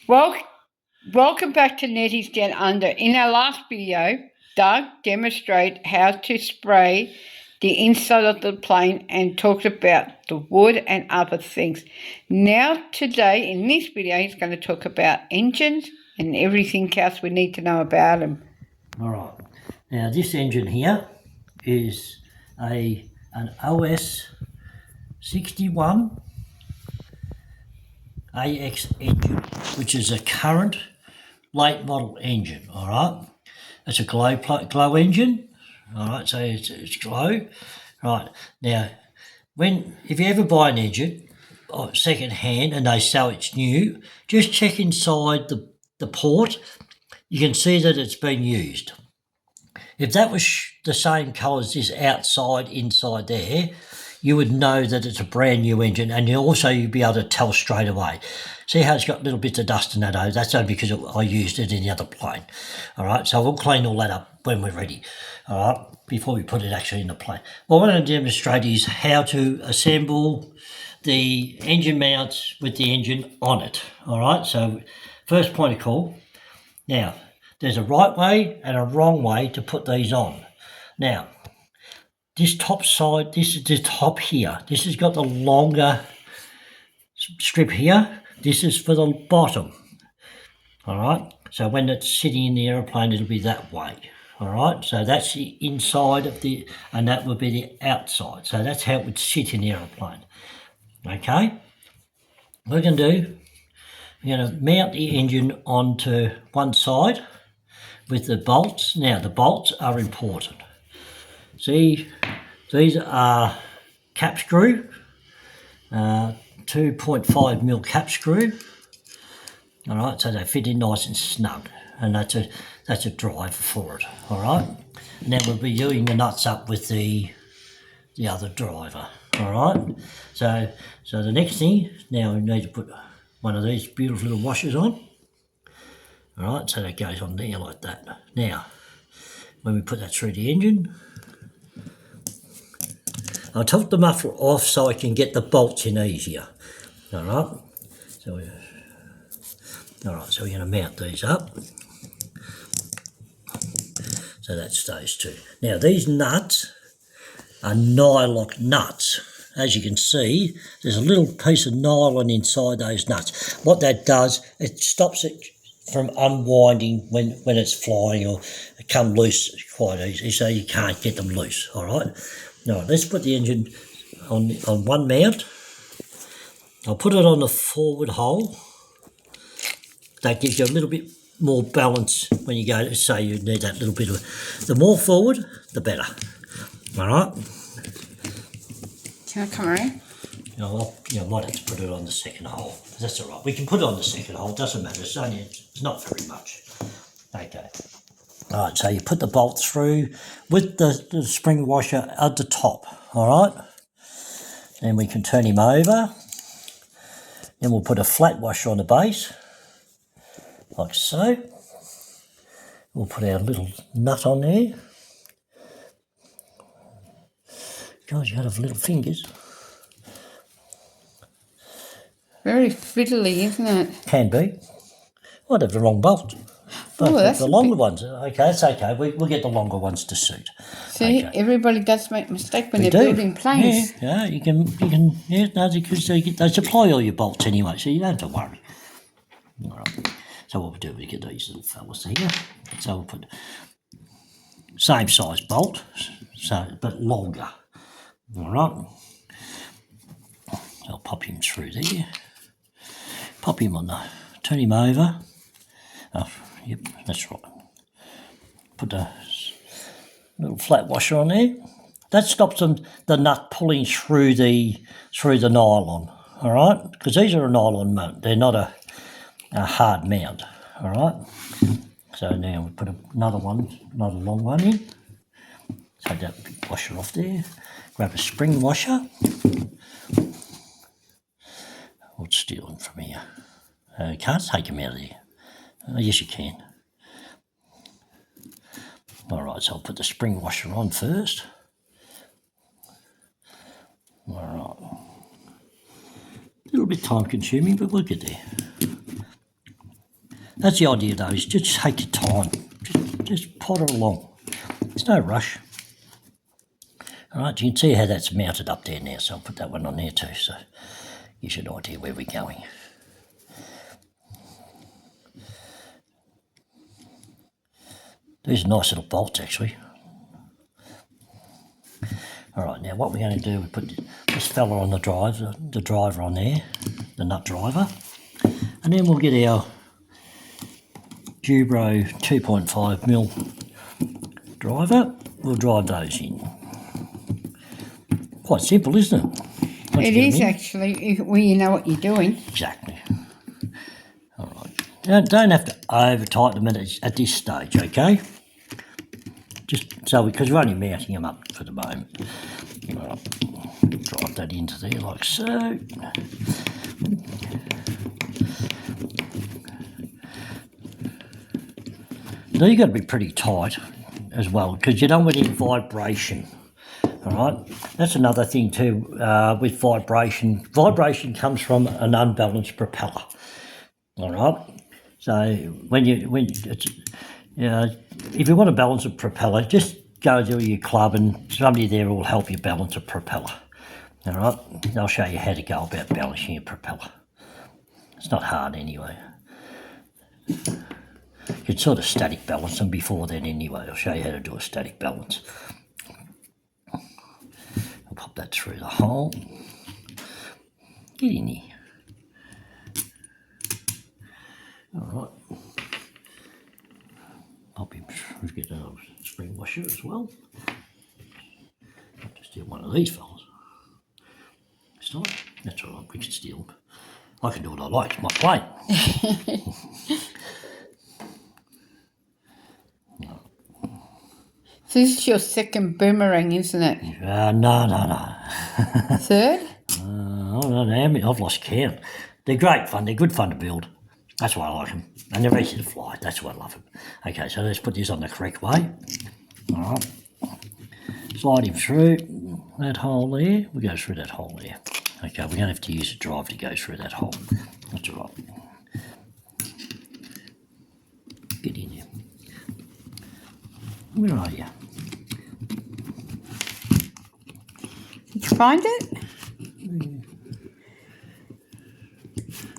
Well, welcome back to Nettie's Down Under. In our last video, Doug demonstrated how to spray the inside of the plane and talked about the wood and other things. Now, today, in this video, he's going to talk about engines and everything else we need to know about them. All right. Now, this engine here is an OS 61 AX engine, which is a current late model engine. All right. It's a glow engine. All right. So it's glow. Right. Now, if you ever buy an engine second hand and they sell it's new, just check inside the port. You can see that it's been used. If that was the same colour as this inside there, you would know that it's a brand new engine, and you'd be able to tell straight away. See how it's got little bits of dust in that hose? That's only because I used it in the other plane. All right, so we'll clean all that up when we're ready, all right, before we put it actually in the plane. What I'm going to demonstrate is how to assemble the engine mounts with the engine on it, all right? So first point of call. Now, there's a right way and a wrong way to put these on. Now, this top side, this is the top here. This has got the longer strip here. This is for the bottom. All right. So when it's sitting in the aeroplane, it'll be that way. All right. So that's the inside of and that would be the outside. So that's how it would sit in the aeroplane. Okay. What we're going to do, we're going to mount the engine onto one side with the bolts. Now, the bolts are important. See, these are cap screw, 2.5 mil cap screw. All right, so they fit in nice and snug, and that's a driver for it. All right, and then we'll be doing the nuts up with the other driver. All right, so the next thing, now we need to put one of these beautiful little washers on. All right, so that goes on there like that. Now, when we put that through the engine, I'll take the muffler off so I can get the bolts in easier. All right, so we're going to mount these up. So that's those two. Now, these nuts are nylock nuts. As you can see, there's a little piece of nylon inside those nuts. What that does, it stops it from unwinding when it's flying, or it come loose quite easy, so you can't get them loose. All right. Now let's put the engine on one mount. I'll put it on the forward hole. That gives you a little bit more balance when you go to say you need that little bit of. The more forward, the better. All right. Can I come around? I might have to put it on the second hole. That's all right. We can put it on the second hole. It doesn't matter. It's not very much. Okay. All right. So you put the bolt through with the spring washer at the top. All right. Then we can turn him over. Then we'll put a flat washer on the base, like so. We'll put our little nut on there. God, you have little fingers. Very fiddly, isn't it? Can be. Might have the wrong bolt. Oh, that's the longer ones. Okay, that's okay. We'll get the longer ones to suit. See, okay. Everybody does make a mistake when they're building planes. Yeah, you can. Yeah, no, because they supply all your bolts anyway, so you don't have to worry. All right. So what we do, we get these little fellas here. So we'll put same size bolt, but longer. All right. I'll pop him through there. Pop him turn him over. Oh, yep, that's right. Put a little flat washer on there. That stops the nut pulling through the nylon. All right, because these are a nylon mount. They're not a hard mount. All right. So now we put another one, not a long one in. Take that big washer off there. Grab a spring washer. I'll steal them from here. You can't take them out of there. Oh, yes, you can. All right, so I'll put the spring washer on first. All right. A little bit time consuming, but we'll get there. That's the idea though, is just take your time. Just potter along. There's no rush. Alright, you can see how that's mounted up there now, so I'll put that one on there too, so gives you an idea where we're going. These are nice little bolts actually. Alright, now what we're going to do, we put this fella on the driver on there, the nut driver, and then we'll get our Dubro 2.5mm driver. We'll drive those in. Quite simple, isn't it? It is actually, when you know what you're doing. Exactly. Alright. Don't have to over tighten them at this stage, okay? Just so, because we're only mounting them up for the moment. Right. Drive that into there like so. Now you've got to be pretty tight as well, because you don't want any vibration. Alright, that's another thing too with vibration. Vibration comes from an unbalanced propeller. Alright, so if you want to balance a propeller, just go to your club and somebody there will help you balance a propeller. Alright, they'll show you how to go about balancing a propeller. It's not hard anyway. You can sort of static balance them before then anyway. I'll show you how to do a static balance. I'll pop that through the hole. Get in here. Alright. Pop him through, get a spring washer as well. I'll just steal one of these fellas. It's not, that's all right, we can steal them. I can do what I like, it's my plane. So this is your second boomerang, isn't it? No. Third? I don't know, I've lost count. They're great fun, they're good fun to build. That's why I like them. And they're easy to fly, that's why I love them. Okay, so let's put this on the correct way. Alright. Slide him through that hole there. We go through that hole there. Okay, we're going to have to use a drive to go through that hole. That's all right. Get in there. Where are you? Did you find it?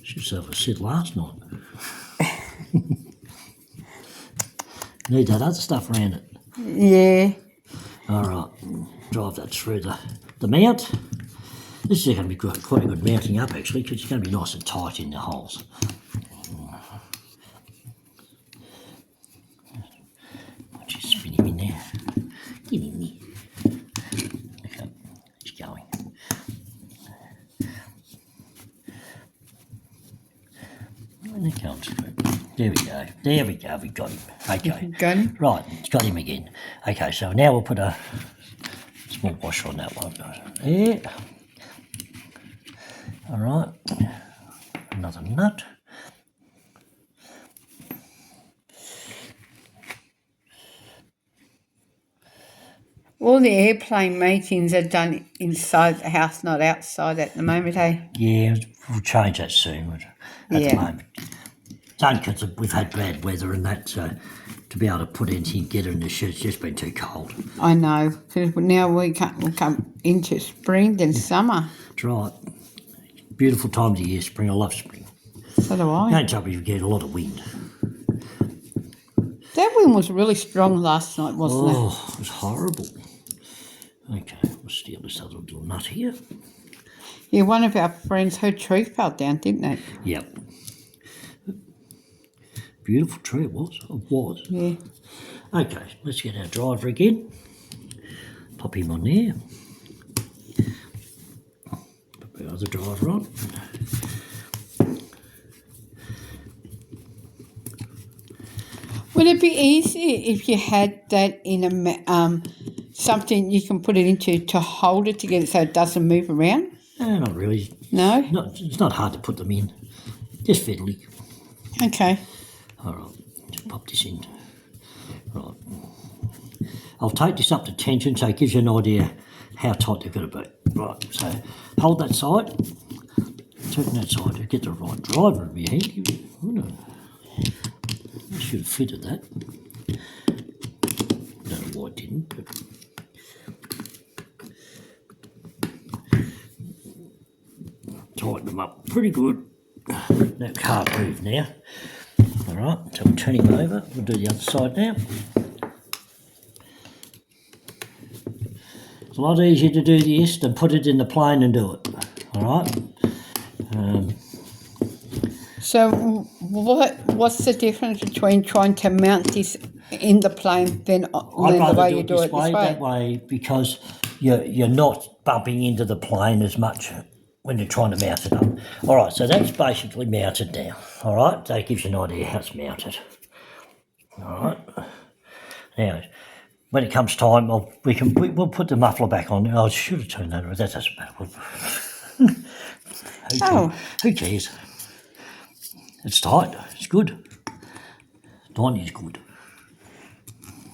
Should have said last night. Need that other stuff around it. Yeah. Alright, drive that through the mount. This is going to be quite a good mounting up actually, because it's going to be nice and tight in the holes. Just spin him in there. Get in there. Okay, he's going. And it comes through. There we go. There we go. We got him. Okay. Got him? Right, it's got him again. Okay, so now we'll put a small washer on that one. There. All right. Another nut. All the airplane matings are done inside the house, not outside at the moment, hey? Yeah, we'll change that soon at Yeah. the moment. It's only because we've had bad weather and that, so to be able to put anything together in the shed, it's just been too cold. I know, because now we'll come into spring, then summer. That's right. Beautiful time of the year, spring. I love spring. So do I. The only trouble is you get a lot of wind. That wind was really strong last night, wasn't it? Oh, it was horrible. Okay, we'll steal this other little nut here. Yeah, one of our friends, her tree fell down, didn't it? Yep. Beautiful tree it was. It was. Yeah. Okay, let's get our driver again. Pop him on there. Put the other driver on. Would it be easier if you had that in a something you can put it into to hold it together so it doesn't move around? Not really. No? It's not hard to put them in. Just fiddly. Okay. All right, just pop this in. Right. I'll take this up to tension so it gives you an idea how tight they've got to be. Right, so hold that side, turn that side to get the right driver. It'd be handy, wouldn't it? should have fitted that. Don't know why it didn't, but tighten them up pretty good. That can't move now. All right, so we'll turn him over. We'll do the other side now. It's a lot easier to do this than put it in the plane and do it. All right. So what's the difference between trying to mount this in the plane than the way you do it this way? That way, because you're not bumping into the plane as much when you're trying to mount it up. All right, so that's basically mounted now. All right, that gives you an idea how it's mounted. All right. Now, when it comes time, we'll put the muffler back on. I should have turned that around. That doesn't matter. Who cares? It's tight. It's good. Tiny is good.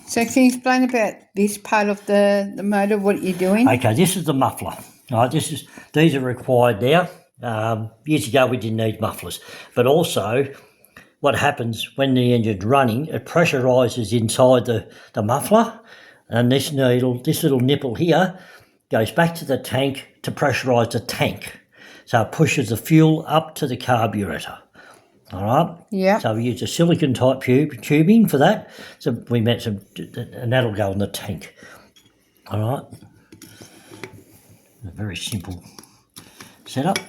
So can you explain about this part of the motor, what you're doing? Okay, this is the muffler. All right, these are required now. Years ago we didn't need mufflers, but also what happens when the engine's running, it pressurises inside the muffler, and this little nipple here goes back to the tank to pressurise the tank. So it pushes the fuel up to the carburetor. All right? Yeah. So we use a silicon type tubing for that. So we met some, and that'll go in the tank. All right? A very simple setup.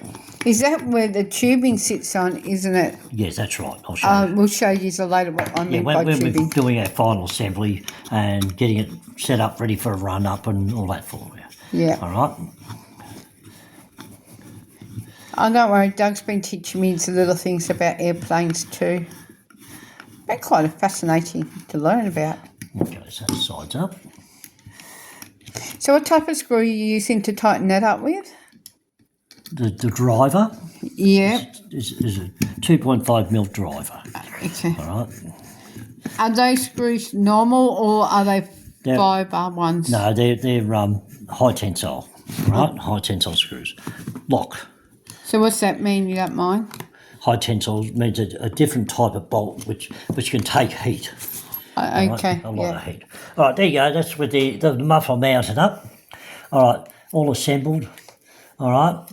Is that where the tubing sits on, isn't it? Yes, that's right. I'll show you. We'll show you later what I mean by when tubing. we're doing our final assembly and getting it set up ready for a run up and all that for you. Yeah. All right. Oh, don't worry, Doug's been teaching me the little things about airplanes too. Been quite fascinating to learn about. Okay, so the sides up. So what type of screw are you using to tighten that up with? The driver Yeah. is a 2.5mm driver. Okay. All right. Are those screws normal or are they fibre ones? No, they're high tensile, right? High tensile screws. Lock. So what's that mean, you don't mind? High tensile means a different type of bolt which can take heat. Okay, right? A lot of heat. All right, there you go. That's with the muffler mounted up. All right, all assembled. All right.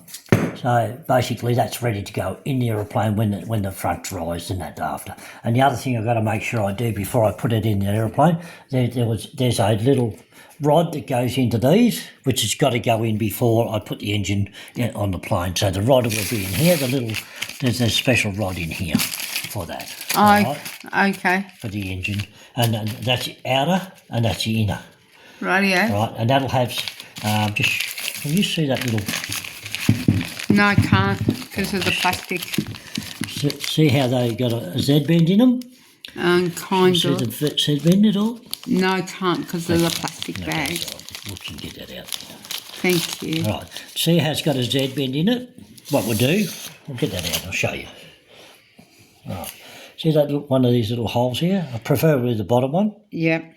So basically that's ready to go in the aeroplane when the front dries and that after. And the other thing I've got to make sure I do before I put it in the aeroplane, there's a little rod that goes into these, which has got to go in before I put the engine on the plane. So the rod will be in here. There's a special rod in here for that. Right? Okay. For the engine, and that's the outer and that's the inner. Rightio. Right, and that'll have can you see that little? No, I can't because of the plastic. See how they got a Z bend in them? Kind see of. the Z bend at all? No, I can't because of the plastic bag. So we can get that out. Thank you. Right, see how it's got a Z bend in it? What we'll do, we'll get that out, I'll show you. Right. See that one of these little holes here? I prefer the bottom one. Yep.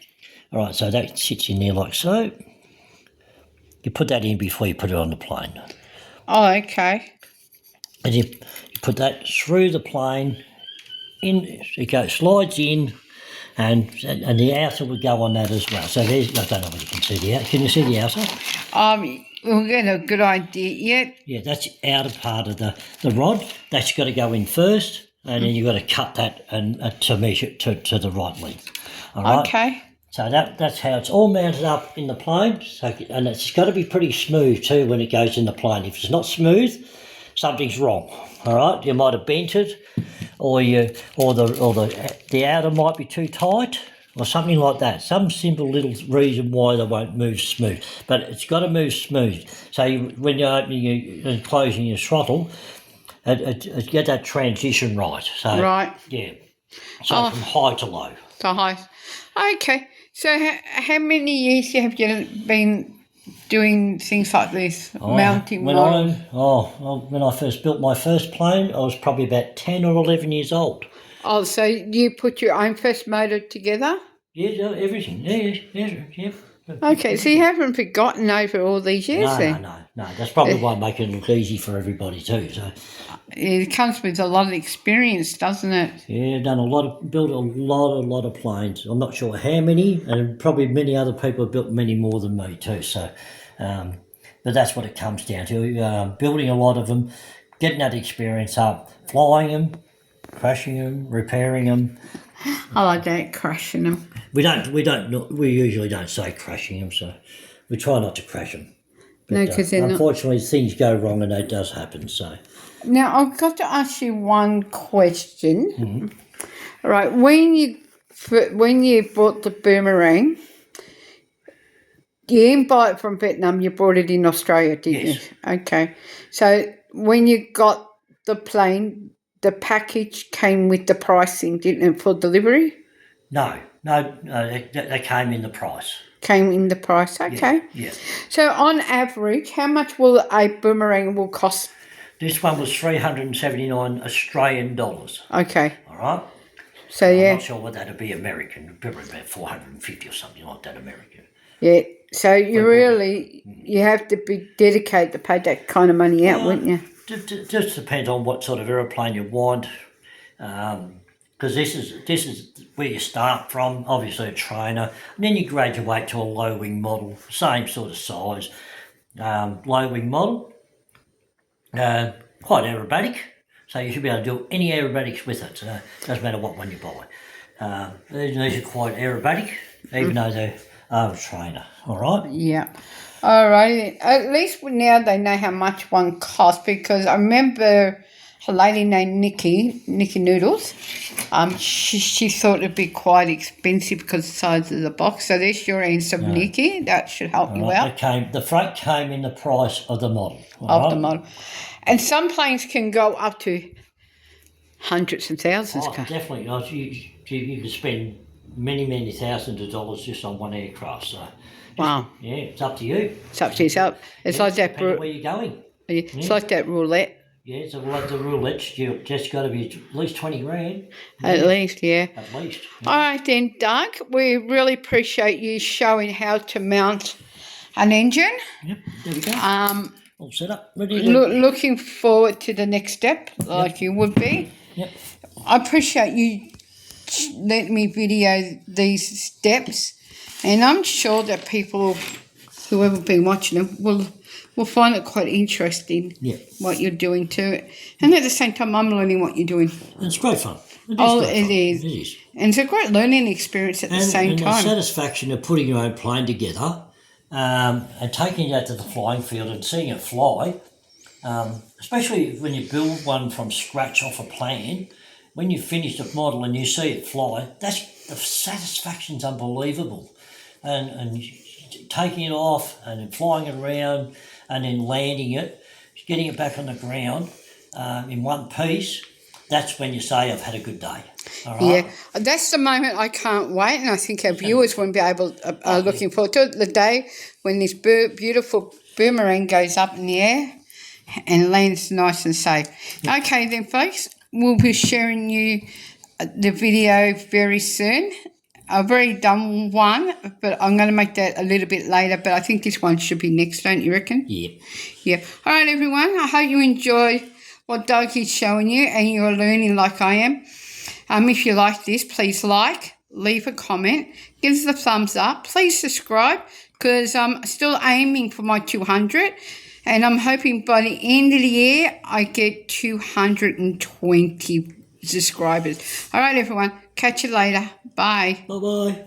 All right, so that sits in there like so. You put that in before you put it on the plane. Oh, okay. And you put that through the plane, in, it slides in, and the outer would go on that as well. So there's, I don't know if you can see the outer. Can you see the outer? We'll get a good idea yet. Yeah, that's the outer part of the rod. That's got to go in first, and then you've got to cut that and to measure to the right length. All right? Okay. So that's how it's all mounted up in the plane. So, and it's got to be pretty smooth too when it goes in the plane. If it's not smooth, something's wrong. All right, you might have bent it, or the outer might be too tight, or something like that. Some simple little reason why they won't move smooth. But it's got to move smooth. So when you're opening and closing your throttle, it get that transition right. So right. Yeah. So from high to low. To high. Okay. So how many years have you been doing things like this, mounting models? When I first built my first plane, I was probably about 10 or 11 years old. Oh, so you put your own first motor together? Yeah, everything. Yeah. Okay, so you haven't forgotten over all these years No, then? no. That's probably why making it look easy for everybody too. So It comes with a lot of experience, doesn't it? yeah, built a lot of planes. I'm not sure how many, and probably many other people have built many more than me too. So, but that's what it comes down to: building a lot of them, getting that experience up, flying them, crashing them, repairing them. I like that, crashing them. We usually don't say crashing them, so we try not to crash them. No, But because they're not. unfortunately, things go wrong, and that does happen. So. Now, I've got to ask you one question. Mm-hmm. All right, when you bought the Boomerang, you didn't buy it from Vietnam, you brought it in Australia, didn't Yes. you? Okay. So when you got the plane, the package came with the pricing, didn't it, for delivery? No, they came in the price. Came in the price, okay. Yeah. So on average, how much will a Boomerang will cost? This one was 379 Australian dollars. Okay. All right. So I'm yeah. not sure what that'd be American. Probably about 450 or something like that American. Yeah. So you have to be dedicated to pay that kind of money out, wouldn't you? Just depends on what sort of aeroplane you want. Because this is where you start from, obviously a trainer, and then you graduate to a low wing model, same sort of size, low wing model, quite aerobatic, so you should be able to do any aerobatics with it. Doesn't matter what one you buy. These are quite aerobatic, even though they are a trainer. All right. Yeah. All right. At least now they know how much one costs, because I remember a lady named Nikki Noodles. She thought it'd be quite expensive because of the size of the box. So there's your answer, Nikki. That should help you out. The freight came in the price of the model. The model. And some planes can go up to hundreds and thousands. Definitely. You can spend many thousands of dollars just on one aircraft. So wow. Yeah, it's up to you. It's up to yourself. It's like that. Where you're going. It's like that roulette. Yeah, so like the roulette, you just got to be at least 20 grand. At least, yeah. At least. Yeah. All right then, Doug. We really appreciate you showing how to mount an engine. Yep, there we go. All set up, ready to... Looking forward to the next step, like you would be. Yep. I appreciate you letting me video these steps, and I'm sure that people, whoever been watching them, will find it quite interesting. Yeah. What you're doing to it, and at the same time, I'm learning what you're doing. It's great fun. It is. And it's a great learning experience at the same time. The satisfaction of putting your own plane together. And taking that to the flying field and seeing it fly, especially when you build one from scratch off a plan, when you finish the model and you see it fly, the satisfaction's unbelievable. And taking it off and then flying it around and then landing it, getting it back on the ground in one piece, that's when you say, I've had a good day. All right? Yeah, that's the moment I can't wait, and I think our viewers won't be are looking forward to it, the day when this beautiful Boomerang goes up in the air and lands nice and safe. Yep. Okay then, folks, we'll be sharing you the video very soon. I've already done one, but I'm going to make that a little bit later, but I think this one should be next, don't you reckon? Yeah. Yeah. All right, everyone, I hope you enjoy what Doug is showing you and you're learning like I am. If you like this, please leave a comment, give us a thumbs up. Please subscribe, because I'm still aiming for my 200, and I'm hoping by the end of the year I get 220 subscribers. All right, everyone. Catch you later. Bye. Bye-bye.